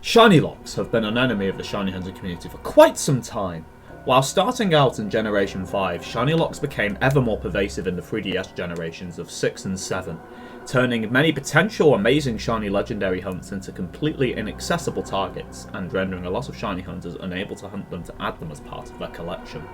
Shiny locks have been an enemy of the shiny hunting community for quite some time. While starting out in Generation 5, shiny locks became ever more pervasive in the 3DS generations of 6 and 7, turning many potential amazing shiny legendary hunts into completely inaccessible targets, and rendering a lot of shiny hunters unable to hunt them to add them as part of their collection.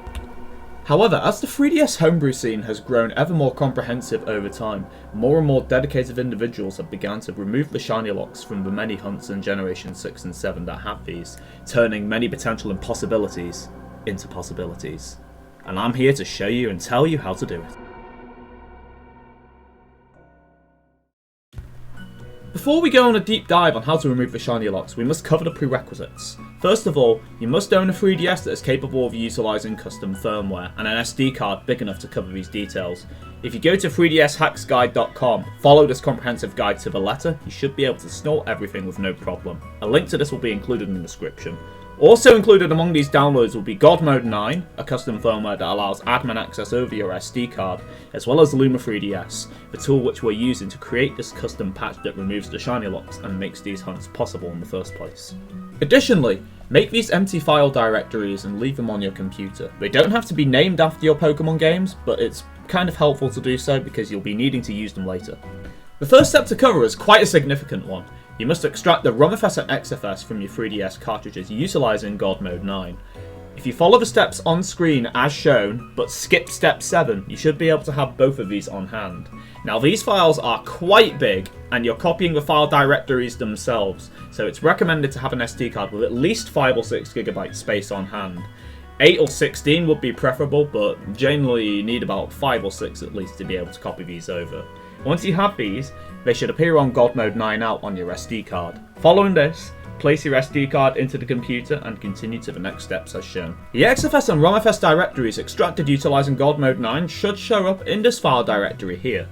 However, as the 3DS homebrew scene has grown ever more comprehensive over time, more and more dedicated individuals have begun to remove the shiny locks from the many hunts in Generation 6 and 7 that have these, turning many potential impossibilities into possibilities. And I'm here to show you and tell you how to do it. Before we go on a deep dive on how to remove the shiny locks, we must cover the prerequisites. First of all, you must own a 3DS that is capable of utilising custom firmware, and an SD card big enough to cover these details. If you go to 3dshacksguide.com, follow this comprehensive guide to the letter, you should be able to snort everything with no problem. A link to this will be included in the description. Also included among these downloads will be God Mode 9, a custom firmware that allows admin access over your SD card, as well as Luma 3DS, the tool which we're using to create this custom patch that removes the shiny locks and makes these hunts possible in the first place. Additionally, make these empty file directories and leave them on your computer. They don't have to be named after your Pokemon games, but it's kind of helpful to do so because you'll be needing to use them later. The first step to cover is quite a significant one. You must extract the ROMFS and XFS from your 3DS cartridges utilising God Mode 9. If you follow the steps on screen as shown, but skip step 7, you should be able to have both of these on hand. Now these files are quite big, and you're copying the file directories themselves, so it's recommended to have an SD card with at least 5 or 6 GB space on hand. 8 or 16 would be preferable, but generally you need about 5 or 6 at least to be able to copy these over. Once you have these, they should appear on God Mode 9 out on your SD card. Following this, place your SD card into the computer and continue to the next steps as shown. The XFS and ROMFS directories extracted utilising God Mode 9 should show up in this file directory here.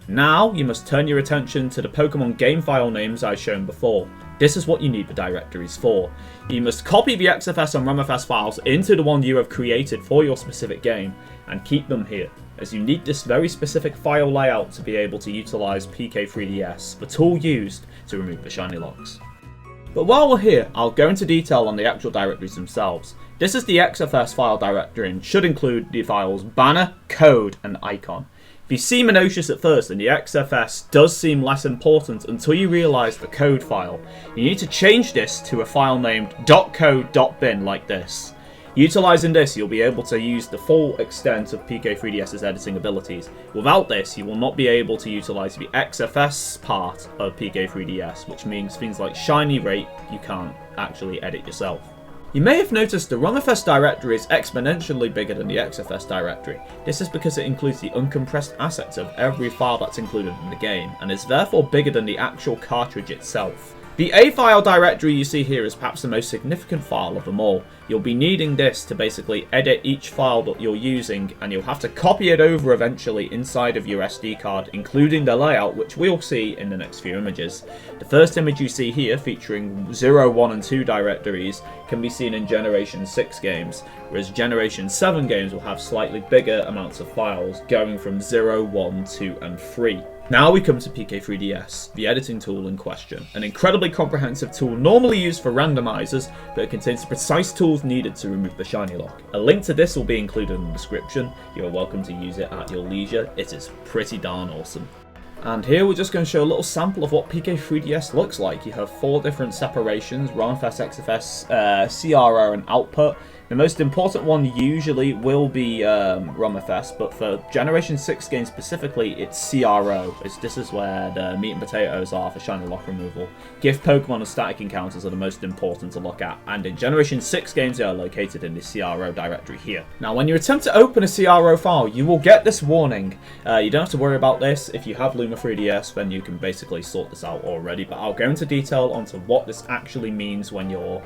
Now, you must turn your attention to the Pokemon game file names I've shown before. This is what you need the directories for. You must copy the XFS and ROMFS files into the one you have created for your specific game, and keep them here, as you need this very specific file layout to be able to utilise PK3DS, the tool used to remove the shiny locks. But while we're here, I'll go into detail on the actual directories themselves. This is the XFS file directory and should include the files banner, code, and icon. If you see monotonous at first, then the XFS does seem less important until you realise the code file. You need to change this to a file named .code.bin like this. Utilising this, you'll be able to use the full extent of PK3DS's editing abilities. Without this, you will not be able to utilise the XFS part of PK3DS, which means things like shiny rate you can't actually edit yourself. You may have noticed the ROMFS directory is exponentially bigger than the XFS directory. This is because it includes the uncompressed assets of every file that's included in the game, and is therefore bigger than the actual cartridge itself. The A file directory you see here is perhaps the most significant file of them all. You'll be needing this to basically edit each file that you're using, and you'll have to copy it over eventually inside of your SD card, including the layout, which we'll see in the next few images. The first image you see here, featuring 0, 1 and 2 directories, can be seen in Generation 6 games, whereas Generation 7 games will have slightly bigger amounts of files, going from 0, 1, 2 and 3. Now we come to PK3DS, the editing tool in question. An incredibly comprehensive tool normally used for randomizers, but it contains the precise tools needed to remove the shiny lock. A link to this will be included in the description. You're welcome to use it at your leisure. It is pretty darn awesome. And here we're just going to show a little sample of what PK3DS looks like. You have 4 different separations: ROMFS, XFS, CRO and output. The most important one usually will be ROMFS, but for Generation 6 games specifically, it's CRO. This is where the meat and potatoes are for shiny lock removal. Gift Pokemon and static encounters are the most important to look at, and in Generation 6 games they are located in the CRO directory here. Now when you attempt to open a CRO file, you will get this warning. You don't have to worry about this. If you have Luma 3DS, then you can basically sort this out already, but I'll go into detail onto what this actually means when you're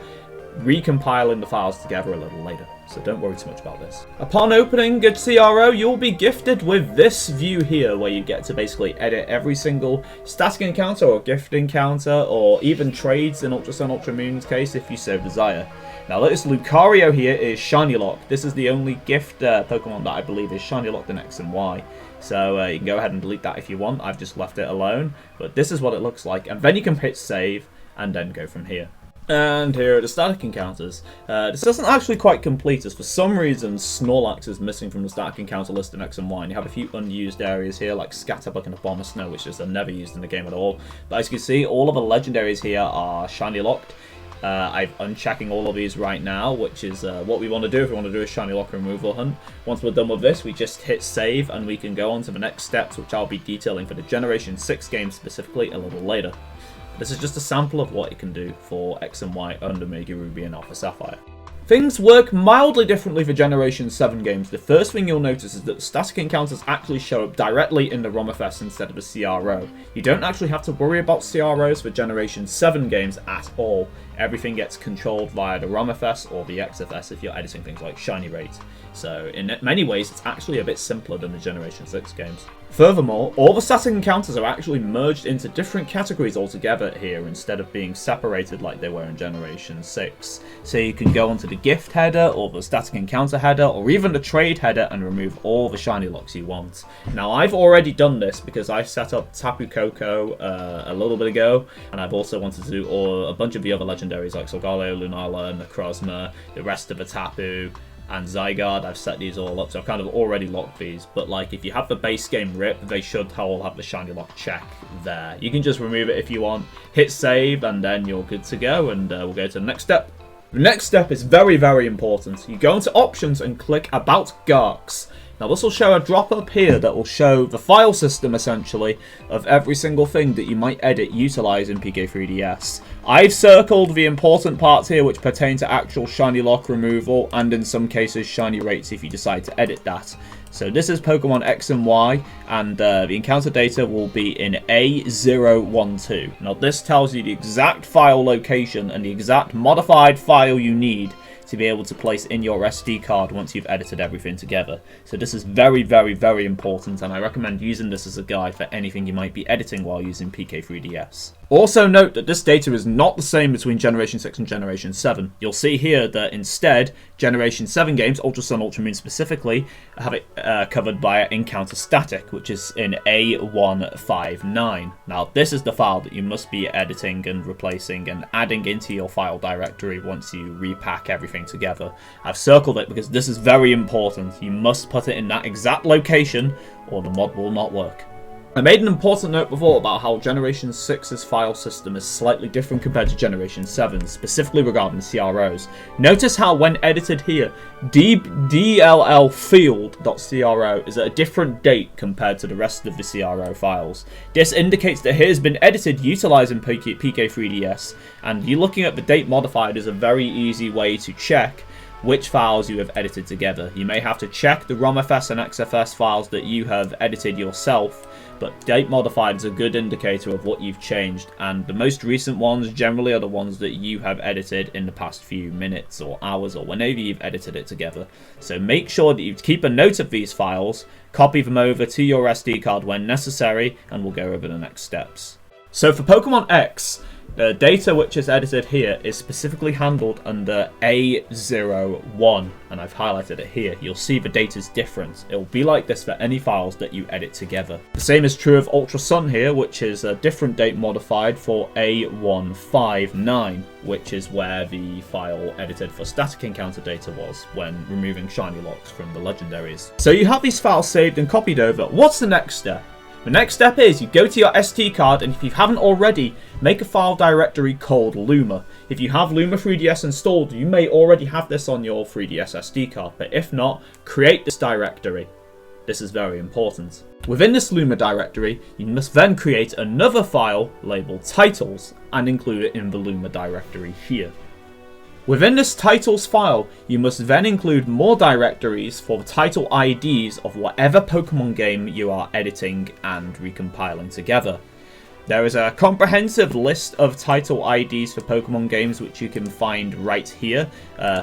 recompiling the files together a little later, so don't worry too much about this. Upon opening a CRO, you'll be gifted with this view here, where you get to basically edit every single static encounter or gift encounter, or even trades in Ultra Sun Ultra Moon's case if you so desire. Now this Lucario here is shiny locked. This is the only gift Pokemon that I believe is shiny locked in X and Y. So you can go ahead and delete that if you want. I've just left it alone, but this is what it looks like, and then you can hit save and then go from here. And here are the static encounters. This doesn't actually quite complete us. For some reason, Snorlax is missing from the static encounter list in X and Y. And you have a few unused areas here, like Scatterbug and a Bomber Snow, which are never used in the game at all. But as you can see, all of the legendaries here are shiny locked. I'm unchecking all of these right now, which is what we want to do if we want to do a shiny lock removal hunt. Once we're done with this, we just hit save and we can go on to the next steps, which I'll be detailing for the Generation 6 game specifically a little later. This is just a sample of what you can do for X and Y under Mega Ruby and Alpha Sapphire. Things work mildly differently for Generation 7 games. The first thing you'll notice is that the static encounters actually show up directly in the ROMFS instead of a CRO. You don't actually have to worry about CROs for Generation 7 games at all. Everything gets controlled via the ROMFS or the XFS if you're editing things like Shiny Rate. So in many ways, it's actually a bit simpler than the Generation 6 games. Furthermore, all the static encounters are actually merged into different categories altogether here instead of being separated like they were in Generation 6. So you can go onto the gift header or the static encounter header or even the trade header and remove all the shiny locks you want. Now I've already done this because I set up Tapu Koko a little bit ago, and I've also wanted to do a bunch of the other legendaries like Solgaleo, Lunala, Necrozma, the rest of the Tapu, and Zygarde. I've set these all up, so I've kind of already locked these. But like, if you have the base game RIP, they should all have the shiny lock check there. You can just remove it if you want, hit save, and then you're good to go, and we'll go to the next step. The next step is very, very important. You go into options and click About Garks. Now this will show a drop up here that will show the file system essentially of every single thing that you might edit utilizing PK3DS. I've circled the important parts here which pertain to actual shiny lock removal and in some cases shiny rates if you decide to edit that. So this is Pokemon X and Y, and the encounter data will be in A012. Now this tells you the exact file location and the exact modified file you need to be able to place in your SD card once you've edited everything together. So this is very, very, very important, and I recommend using this as a guide for anything you might be editing while using PK3DS. Also note that this data is not the same between Generation 6 and Generation 7. You'll see here that instead, Generation 7 games, Ultra Sun, Ultra Moon specifically, have it covered by Encounter Static, which is in A159. Now, this is the file that you must be editing and replacing and adding into your file directory once you repack everything together. I've circled it because this is very important. You must put it in that exact location or the mod will not work. I made an important note before about how Generation 6's file system is slightly different compared to Generation 7, specifically regarding CROs. Notice how when edited here, dllfield.cro is at a different date compared to the rest of the CRO files. This indicates that it has been edited utilizing PK3DS, and you looking at the date modified is a very easy way to check which files you have edited together. You may have to check the ROMFS and XFS files that you have edited yourself, but date modified is a good indicator of what you've changed, and the most recent ones generally are the ones that you have edited in the past few minutes or hours or whenever you've edited it together. So make sure that you keep a note of these files, copy them over to your SD card when necessary, and we'll go over the next steps. So for Pokemon X, the data which is edited here is specifically handled under A01, and I've highlighted it here. You'll see the data's different. It will be like this for any files that you edit together. The same is true of Ultra Sun here, which is a different date modified for A159, which is where the file edited for static encounter data was when removing shiny locks from the legendaries. So you have these files saved and copied over. What's the next step? The next step is you go to your SD card, and if you haven't already, make a file directory called Luma. If you have Luma 3DS installed, you may already have this on your 3DS SD card, but if not, create this directory. This is very important. Within this Luma directory, you must then create another file labeled Titles and include it in the Luma directory here. Within this titles file, you must then include more directories for the title IDs of whatever Pokemon game you are editing and recompiling together. There is a comprehensive list of title IDs for Pokemon games which you can find right here.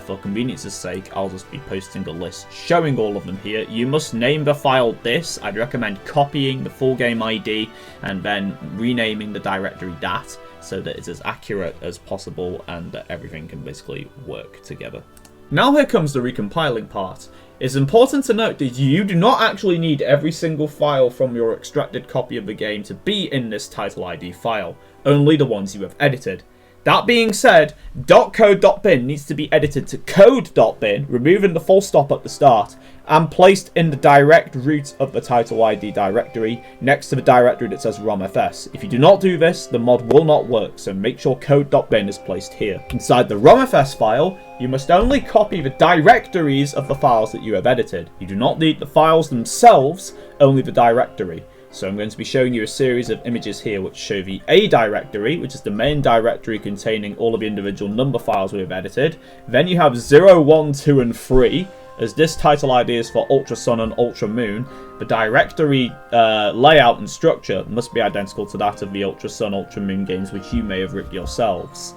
For convenience's sake, I'll just be posting a list showing all of them here. You must name the file this. I'd recommend copying the full game ID and then renaming the directory that, so that it's as accurate as possible and that everything can basically work together. Now here comes the recompiling part. It's important to note that you do not actually need every single file from your extracted copy of the game to be in this title ID file, only the ones you have edited. That being said, .code.bin needs to be edited to code.bin, removing the full stop at the start, and placed in the direct root of the title ID directory next to the directory that says romfs. If you do not do this, the mod will not work, so make sure code.bin is placed here. Inside the romfs file, you must only copy the directories of the files that you have edited. You do not need the files themselves, only the directory. So I'm going to be showing you a series of images here which show the A directory, which is the main directory containing all of the individual number files we have edited. Then you have 0, 1, 2, and 3. As this title ID is for Ultra Sun and Ultra Moon, the directory layout and structure must be identical to that of the Ultra Sun, Ultra Moon games which you may have written yourselves.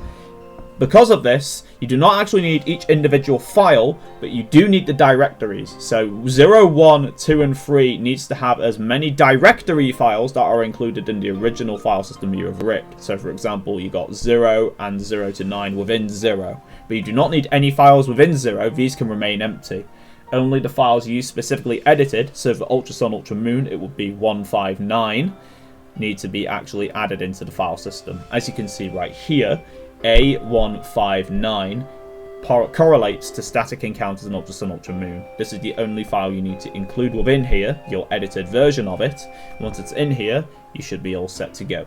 Because of this, you do not actually need each individual file, but you do need the directories. So 0, 1, 2, and 3 needs to have as many directory files that are included in the original file system you have written. So for example, you got 0 and 0 to 9 within 0. But you do not need any files within 0, these can remain empty. Only the files you specifically edited, so for Ultra Sun, Ultra Moon, it would be 159, need to be actually added into the file system. As you can see right here, A159 correlates to static encounters in Ultra Sun, Ultra Moon. This is the only file you need to include within here, your edited version of it. Once it's in here, you should be all set to go.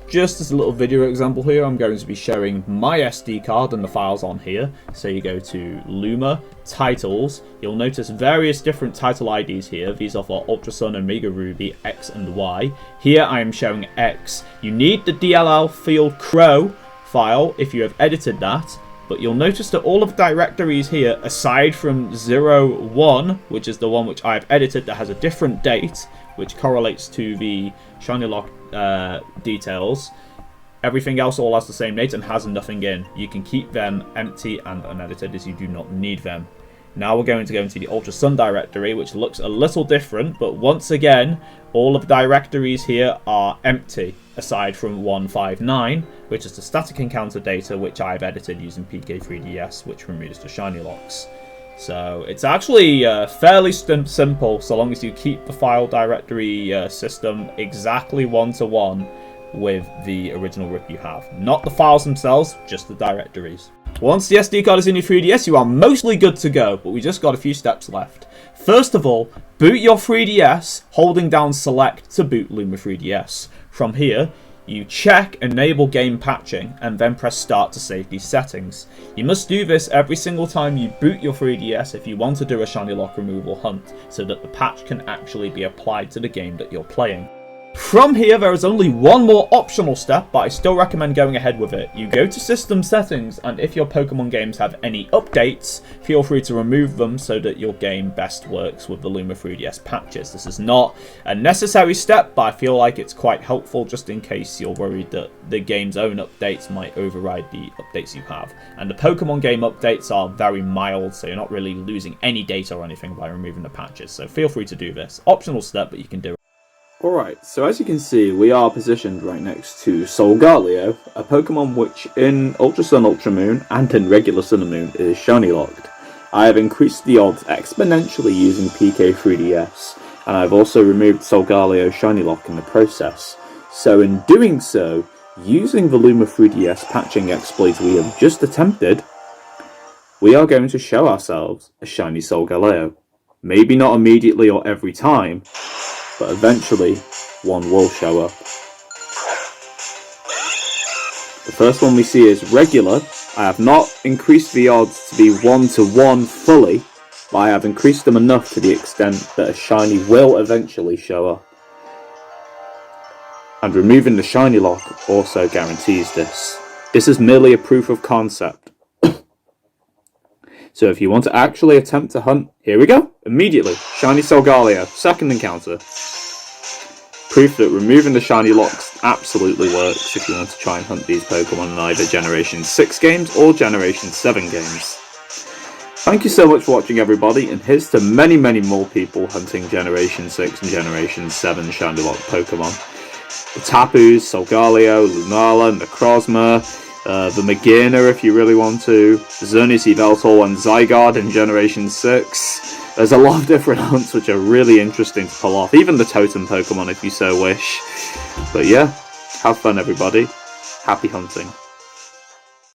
Just as a little video example here, I'm going to be showing my SD card and the files on here. So you go to Luma, Titles, you'll notice various different title IDs here. These are for Ultra Sun, Omega Ruby, X and Y. Here I am showing X. You need the DLL field crow file if you have edited that, but you'll notice that all of the directories here, aside from 0, 1, which is the one which I've edited that has a different date, which correlates to the Shiny Lock details, everything else all has the same date and has nothing in. You can keep them empty and unedited as you do not need them. Now we're going to go into the Ultra Sun directory, which looks a little different, but once again, all of the directories here are empty, aside from 159, which is the static encounter data, which I've edited using PK3DS, which removes the shiny locks. So it's actually fairly simple, so long as you keep the file directory system exactly one-to-one with the original RIP you have. Not the files themselves, just the directories. Once the SD card is in your 3DS, you are mostly good to go, but we just got a few steps left. First of all, boot your 3DS, holding down select to boot Luma 3DS. From here, you check enable game patching and then press start to save these settings. You must do this every single time you boot your 3DS if you want to do a shiny lock removal hunt, so that the patch can actually be applied to the game that you're playing. From here, there is only one more optional step, but I still recommend going ahead with it. You go to System Settings, and if your Pokemon games have any updates, feel free to remove them so that your game best works with the Luma 3DS patches. This is not a necessary step, but I feel like it's quite helpful just in case you're worried that the game's own updates might override the updates you have. And the Pokemon game updates are very mild, so you're not really losing any data or anything by removing the patches. So feel free to do this. Optional step, but you can do it. Alright, so as you can see, we are positioned right next to Solgaleo, a Pokemon which in Ultra Sun, Ultra Moon, and in regular Sun and Moon is shiny locked. I have increased the odds exponentially using PK3DS, and I've also removed Solgaleo's shiny lock in the process. So in doing so, using the Luma 3DS patching exploit we have just attempted, we are going to show ourselves a shiny Solgaleo. Maybe not immediately or every time, but eventually one will show up. The first one we see is regular. I have not increased the odds to be 1-to-1 fully, but I have increased them enough to the extent that a shiny will eventually show up. And removing the shiny lock also guarantees this. This is merely a proof of concept. So if you want to actually attempt to hunt, here we go, immediately, shiny Solgaleo, second encounter. Proof that removing the shiny locks absolutely works if you want to try and hunt these Pokemon in either Generation 6 games or Generation 7 games. Thank you so much for watching, everybody, and here's to many, many more people hunting Generation 6 and Generation 7 shiny lock Pokemon. The Tapus, Solgaleo, Lunala, Necrozma, the Magearna if you really want to, Xerneas, Yveltal and Zygarde in Generation 6. There's a lot of different hunts which are really interesting to pull off, even the Totem Pokemon if you so wish. But yeah, have fun everybody, happy hunting.